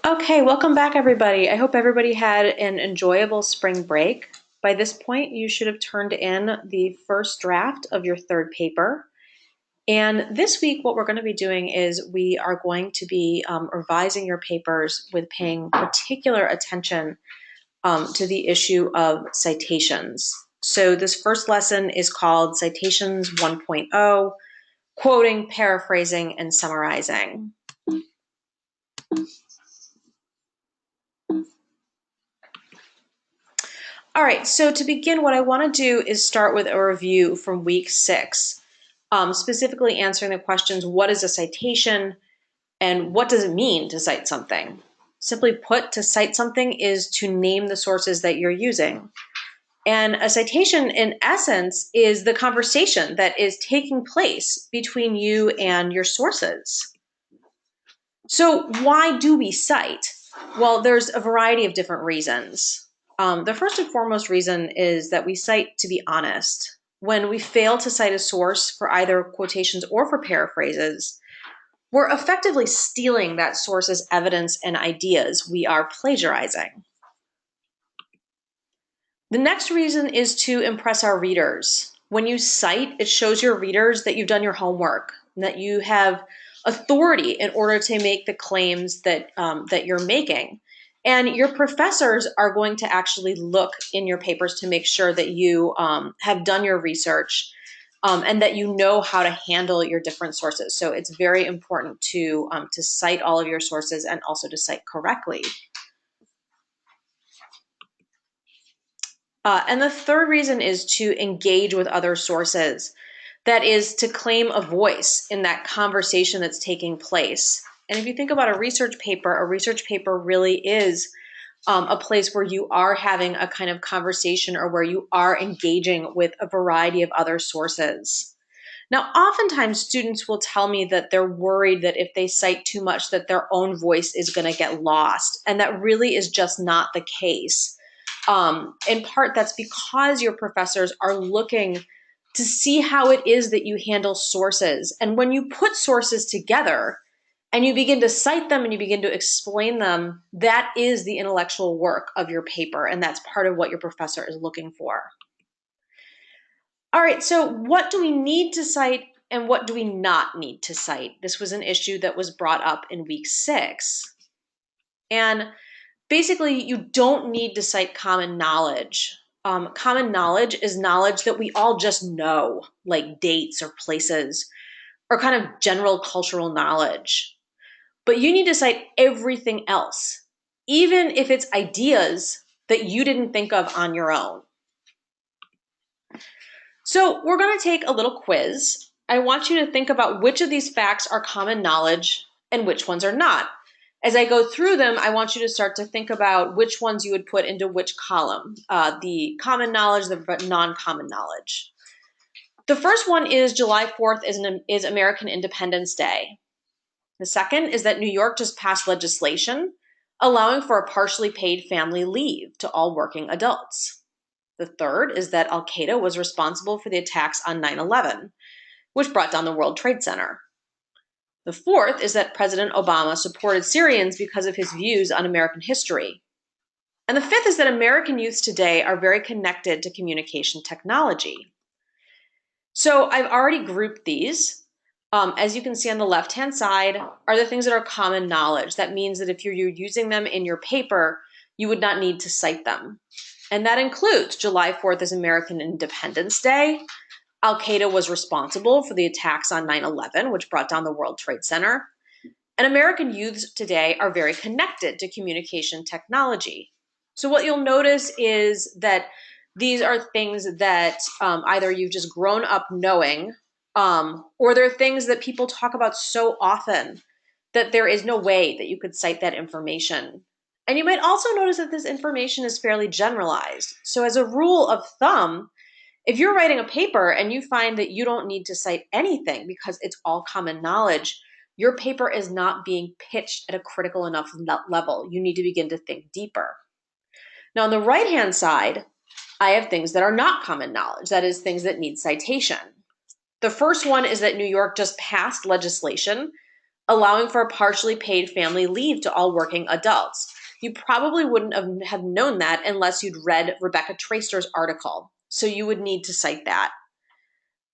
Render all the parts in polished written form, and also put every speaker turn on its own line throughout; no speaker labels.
Okay, welcome back, everybody. I hope everybody had an enjoyable spring break. By this point, you should have turned in the first draft of your third paper. And this week, what we're going to be doing is we are going to be revising your papers with paying particular attention to the issue of citations. So this first lesson is called Citations 1.0, Quoting, Paraphrasing, and Summarizing. All right, so to begin, what I want to do is start with a review from week 6, specifically answering the questions, what is a citation and what does it mean to cite something? Simply put, to cite something is to name the sources that you're using. And a citation, in essence, is the conversation that is taking place between you and your sources. So why do we cite? Well, there's a variety of different reasons. The first and foremost reason is that we cite to be honest. When we fail to cite a source for either quotations or for paraphrases, we're effectively stealing that source's evidence and ideas. We are plagiarizing. The next reason is to impress our readers. When you cite, it shows your readers that you've done your homework, and that you have authority in order to make the claims that you're making. And your professors are going to actually look in your papers to make sure that you have done your research and that you know how to handle your different sources. So it's very important to cite all of your sources and also to cite correctly. And the third reason is to engage with other sources. That is to claim a voice in that conversation that's taking place. And if you think about a research paper really is a place where you are having a kind of conversation or where you are engaging with a variety of other sources. Now, oftentimes students will tell me that they're worried that if they cite too much that their own voice is going to get lost. And that really is just not the case. In part, that's because your professors are looking to see how it is that you handle sources. And when you put sources together and you begin to cite them and you begin to explain them, that is the intellectual work of your paper. And that's part of what your professor is looking for. All right, so what do we need to cite and what do we not need to cite? This was an issue that was brought up in week 6. And basically, you don't need to cite common knowledge. Common knowledge is knowledge that we all just know, like dates or places, or kind of general cultural knowledge. But you need to cite everything else, even if it's ideas that you didn't think of on your own. So we're going to take a little quiz. I want you to think about which of these facts are common knowledge and which ones are not. As I go through them, I want you to start to think about which ones you would put into which column, the common knowledge, the non-common knowledge. The first one is July 4th is American Independence Day. The second is that New York just passed legislation allowing for a partially paid family leave to all working adults. The third is that Al-Qaeda was responsible for the attacks on 9/11, which brought down the World Trade Center. The fourth is that President Obama supported Syrians because of his views on American history. And the fifth is that American youths today are very connected to communication technology. So I've already grouped these. As you can see on the left-hand side are the things that are common knowledge. That means that if you're using them in your paper, you would not need to cite them. And that includes July 4th is American Independence Day. Al-Qaeda was responsible for the attacks on 9/11, which brought down the World Trade Center. And American youths today are very connected to communication technology. So what you'll notice is that these are things that either you've just grown up knowing, or they're things that people talk about so often that there is no way that you could cite that information. And you might also notice that this information is fairly generalized. So as a rule of thumb, if you're writing a paper and you find that you don't need to cite anything because it's all common knowledge, your paper is not being pitched at a critical enough level. You need to begin to think deeper. Now, on the right-hand side, I have things that are not common knowledge. That is, things that need citation. The first one is that New York just passed legislation allowing for a partially paid family leave to all working adults. You probably wouldn't have known that unless you'd read Rebecca Traister's article, so you would need to cite that.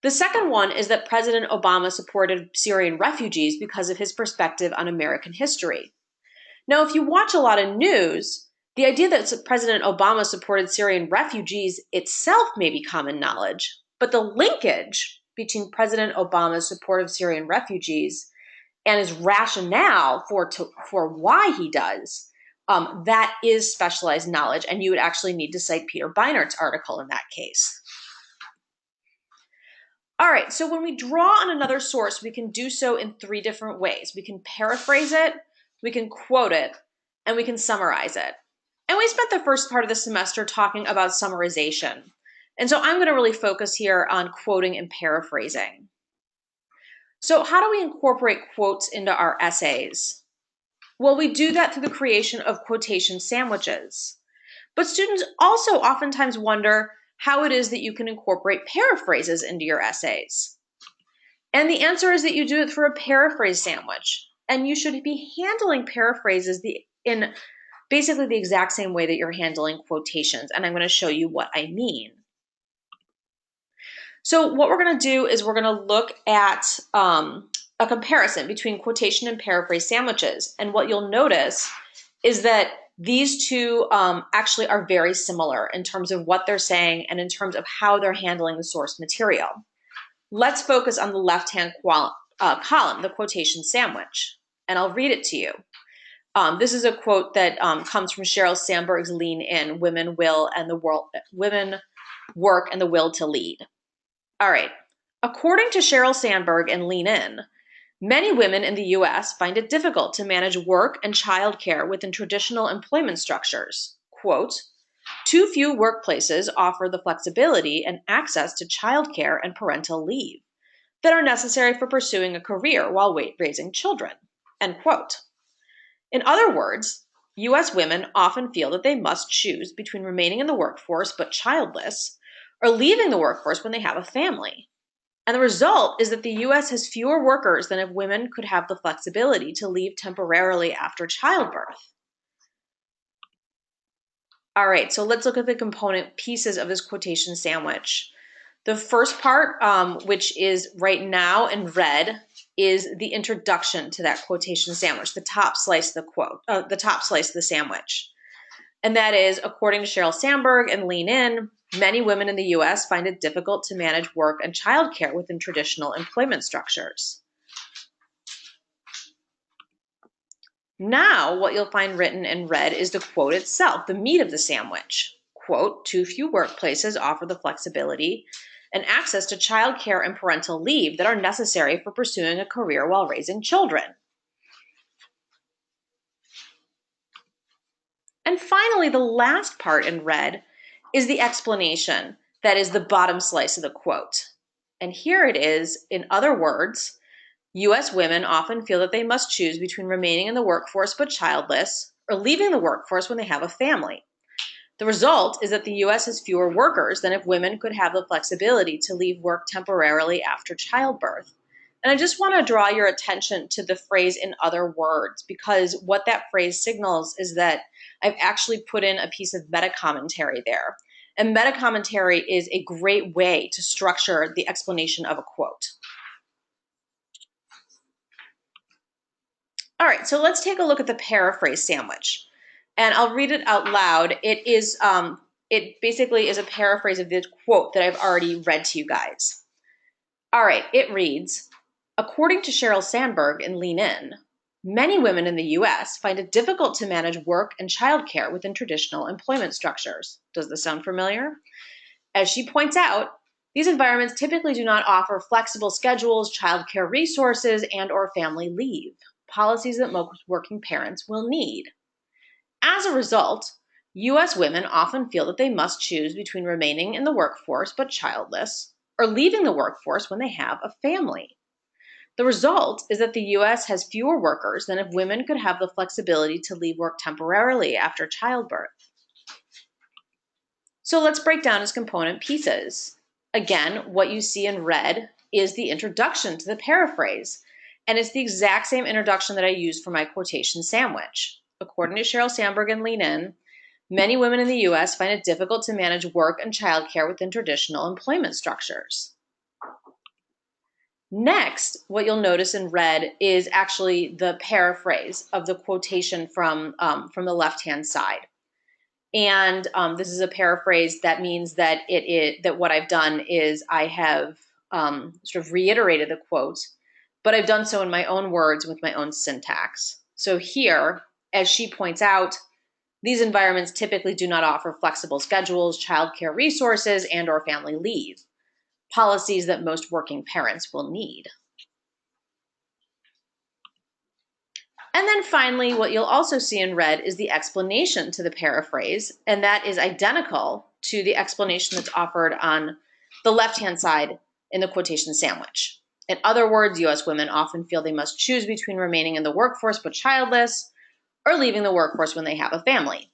The second one is that President Obama supported Syrian refugees because of his perspective on American history. Now, if you watch a lot of news, the idea that President Obama supported Syrian refugees itself may be common knowledge, but the linkage between President Obama's support of Syrian refugees and his rationale for why he does, that is specialized knowledge, and you would actually need to cite Peter Beinart's article in that case. All right, so when we draw on another source, we can do so in three different ways. We can paraphrase it, we can quote it, and we can summarize it. And we spent the first part of the semester talking about summarization. And so I'm going to really focus here on quoting and paraphrasing. So how do we incorporate quotes into our essays? Well, we do that through the creation of quotation sandwiches. But students also oftentimes wonder how it is that you can incorporate paraphrases into your essays. And the answer is that you do it through a paraphrase sandwich. And you should be handling paraphrases in basically the exact same way that you're handling quotations. And I'm going to show you what I mean. So what we're going to do is we're going to look at a comparison between quotation and paraphrase sandwiches. And what you'll notice is that these two actually are very similar in terms of what they're saying and in terms of how they're handling the source material. Let's focus on the left-hand column, the quotation sandwich, and I'll read it to you. This is a quote that comes from Sheryl Sandberg's Lean In, Women Work and the Will to Lead. All right. According to Sheryl Sandberg and Lean In, many women in the U.S. find it difficult to manage work and childcare within traditional employment structures. Quote, too few workplaces offer the flexibility and access to childcare and parental leave that are necessary for pursuing a career while raising children. End quote. In other words, U.S. women often feel that they must choose between remaining in the workforce but childless or leaving the workforce when they have a family. And the result is that the U.S. has fewer workers than if women could have the flexibility to leave temporarily after childbirth. All right, so let's look at the component pieces of this quotation sandwich. The first part, which is right now in red, is the introduction to that quotation sandwich, the top slice of the sandwich. And that is, according to Sheryl Sandberg and Lean In, many women in the U.S. find it difficult to manage work and childcare within traditional employment structures. Now, what you'll find written in red is the quote itself, the meat of the sandwich. Quote, too few workplaces offer the flexibility and access to childcare and parental leave that are necessary for pursuing a career while raising children. And finally, the last part in red is the explanation, that is the bottom slice of the quote. And here it is, in other words, U.S. women often feel that they must choose between remaining in the workforce but childless or leaving the workforce when they have a family. The result is that the U.S. has fewer workers than if women could have the flexibility to leave work temporarily after childbirth. And I just want to draw your attention to the phrase "in other words," because what that phrase signals is that I've actually put in a piece of meta commentary there. And meta commentary is a great way to structure the explanation of a quote. All right, so let's take a look at the paraphrase sandwich. And I'll read it out loud. It basically is a paraphrase of the quote that I've already read to you guys. All right, it reads, according to Sheryl Sandberg in Lean In, many women in the U.S. find it difficult to manage work and childcare within traditional employment structures. Does this sound familiar? As she points out, these environments typically do not offer flexible schedules, childcare resources, and/or family leave, policies that most working parents will need. As a result, U.S. women often feel that they must choose between remaining in the workforce but childless or leaving the workforce when they have a family. The result is that the U.S. has fewer workers than if women could have the flexibility to leave work temporarily after childbirth. So let's break down its component pieces. Again, what you see in red is the introduction to the paraphrase. And it's the exact same introduction that I used for my quotation sandwich. According to Sheryl Sandberg and Lean In, many women in the US find it difficult to manage work and childcare within traditional employment structures. Next, what you'll notice in red is actually the paraphrase of the quotation from the left-hand side. And this is a paraphrase that means that that what I've done is I have sort of reiterated the quote, but I've done so in my own words with my own syntax. So here, as she points out, these environments typically do not offer flexible schedules, childcare resources, and/or family leave, policies that most working parents will need. And then finally, what you'll also see in red is the explanation to the paraphrase, and that is identical to the explanation that's offered on the left-hand side in the quotation sandwich. In other words, US women often feel they must choose between remaining in the workforce but childless or leaving the workforce when they have a family.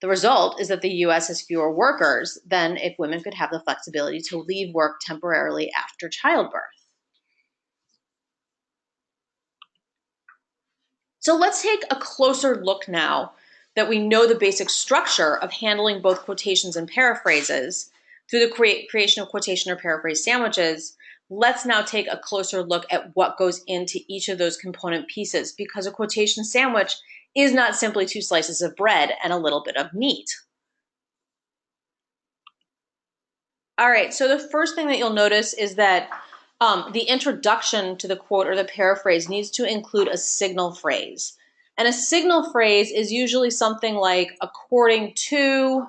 The result is that the US has fewer workers than if women could have the flexibility to leave work temporarily after childbirth. So let's take a closer look now that we know the basic structure of handling both quotations and paraphrases through the creation of quotation or paraphrase sandwiches. Let's now take a closer look at what goes into each of those component pieces, because a quotation sandwich is not simply 2 slices of bread and a little bit of meat. All right, so the first thing that you'll notice is that the introduction to the quote or the paraphrase needs to include a signal phrase. And a signal phrase is usually something like according to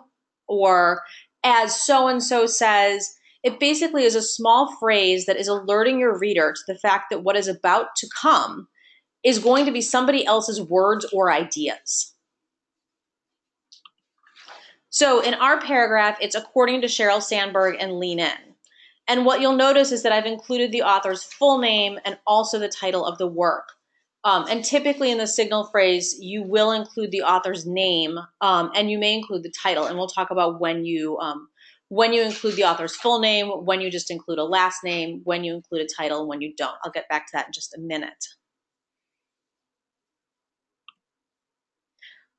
or as so-and-so says. It basically is a small phrase that is alerting your reader to the fact that what is about to come is going to be somebody else's words or ideas. So in our paragraph, it's according to Sheryl Sandberg and Lean In. And what you'll notice is that I've included the author's full name and also the title of the work. And typically in the signal phrase, you will include the author's name and you may include the title. And we'll talk about when you include the author's full name, when you just include a last name, when you include a title, and when you don't. I'll get back to that in just a minute.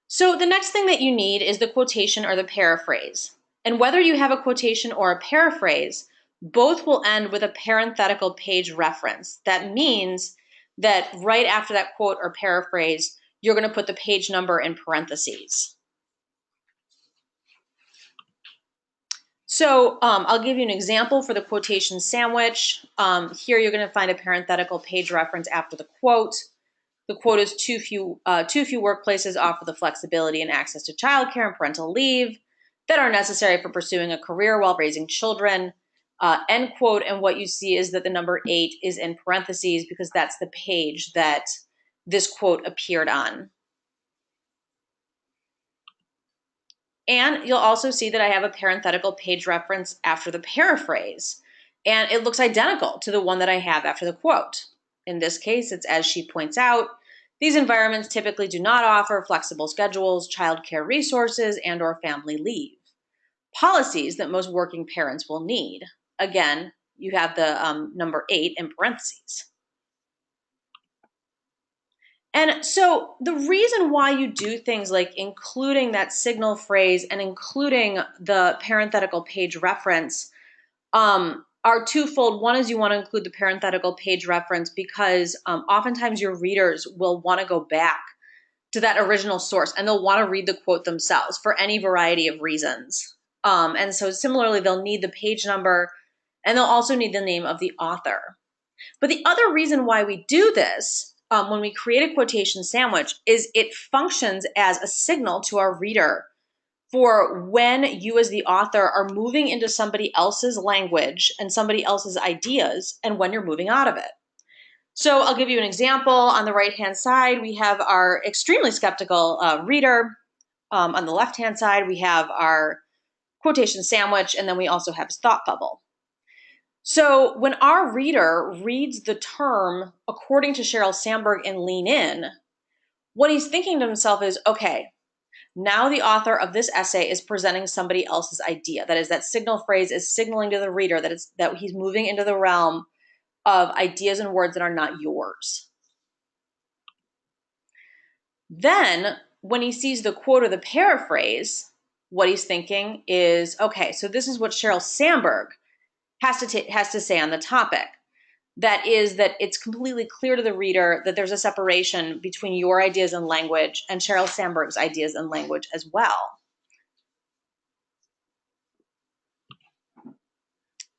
So the next thing that you need is the quotation or the paraphrase. And whether you have a quotation or a paraphrase, both will end with a parenthetical page reference. That means that right after that quote or paraphrase, you're going to put the page number in parentheses. So I'll give you an example for the quotation sandwich. Here you're going to find a parenthetical page reference after the quote. The quote is too few workplaces offer the flexibility and access to childcare and parental leave that are necessary for pursuing a career while raising children. End quote. And what you see is that the number 8 is in parentheses because that's the page that this quote appeared on. And you'll also see that I have a parenthetical page reference after the paraphrase. And it looks identical to the one that I have after the quote. In this case, it's as she points out, these environments typically do not offer flexible schedules, childcare resources, and/or family leave, policies that most working parents will need. Again, you have the number 8 in parentheses. And so the reason why you do things like including that signal phrase and including the parenthetical page reference are twofold. One is you want to include the parenthetical page reference because oftentimes your readers will want to go back to that original source and they'll want to read the quote themselves for any variety of reasons. And so similarly, they'll need the page number and they'll also need the name of the author. But the other reason why we do this when we create a quotation sandwich is it functions as a signal to our reader for when you as the author are moving into somebody else's language and somebody else's ideas and when you're moving out of it. So I'll give you an example. On the right-hand side, we have our extremely skeptical reader. On the left-hand side, we have our quotation sandwich, and then we also have thought bubble. So when our reader reads the term, according to Sheryl Sandberg and Lean In, what he's thinking to himself is, okay, now the author of this essay is presenting somebody else's idea. That is, that signal phrase is signaling to the reader that he's moving into the realm of ideas and words that are not yours. Then when he sees the quote or the paraphrase, what he's thinking is, okay, so this is what Sheryl Sandberg has to say on the topic. That is that it's completely clear to the reader that there's a separation between your ideas and language and Sheryl Sandberg's ideas and language as well.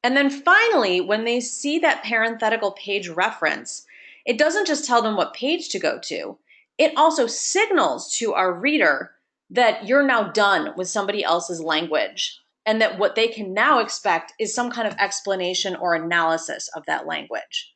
And then finally, when they see that parenthetical page reference, it doesn't just tell them what page to go to, it also signals to our reader that you're now done with somebody else's language and that what they can now expect is some kind of explanation or analysis of that language.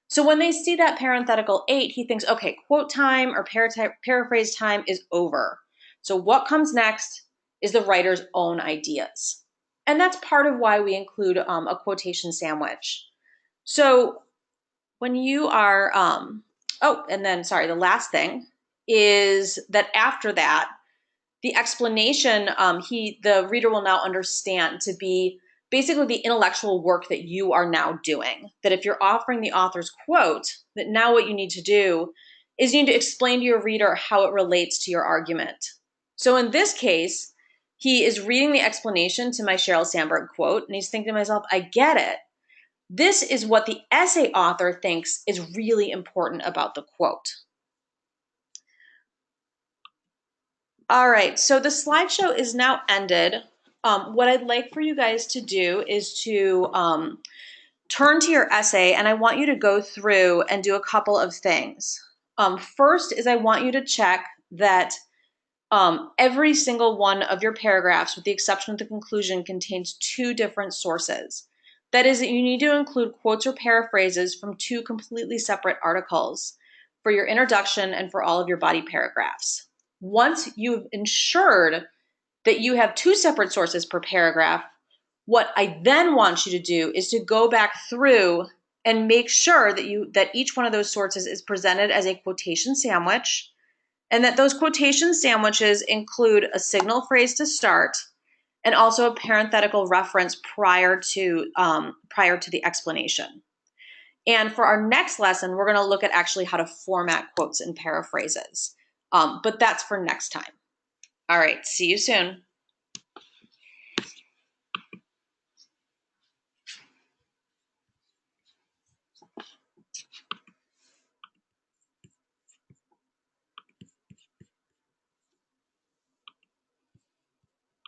So when they see that parenthetical 8, he thinks, okay, quote time or paraphrase time is over. So what comes next is the writer's own ideas. And that's part of why we include a quotation sandwich. So when you are, the last thing is that after that, the explanation the reader will now understand to be basically the intellectual work that you are now doing. That if you're offering the author's quote, that now what you need to do is you need to explain to your reader how it relates to your argument. So in this case, he is reading the explanation to my Sheryl Sandberg quote, and he's thinking to himself, I get it. This is what the essay author thinks is really important about the quote. All right, so the slideshow is now ended. What I'd like for you guys to do is to turn to your essay, and I want you to go through and do a couple of things. First is I want you to check that every single one of your paragraphs, with the exception of the conclusion, contains 2 different sources. That is, that you need to include quotes or paraphrases from 2 completely separate articles for your introduction and for all of your body paragraphs. Once you've ensured that you have 2 separate sources per paragraph, what I then want you to do is to go back through and make sure that each one of those sources is presented as a quotation sandwich, and that those quotation sandwiches include a signal phrase to start and also a parenthetical reference prior to the explanation. And for our next lesson, we're going to look at actually how to format quotes and paraphrases. But that's for next time. All right, see you soon.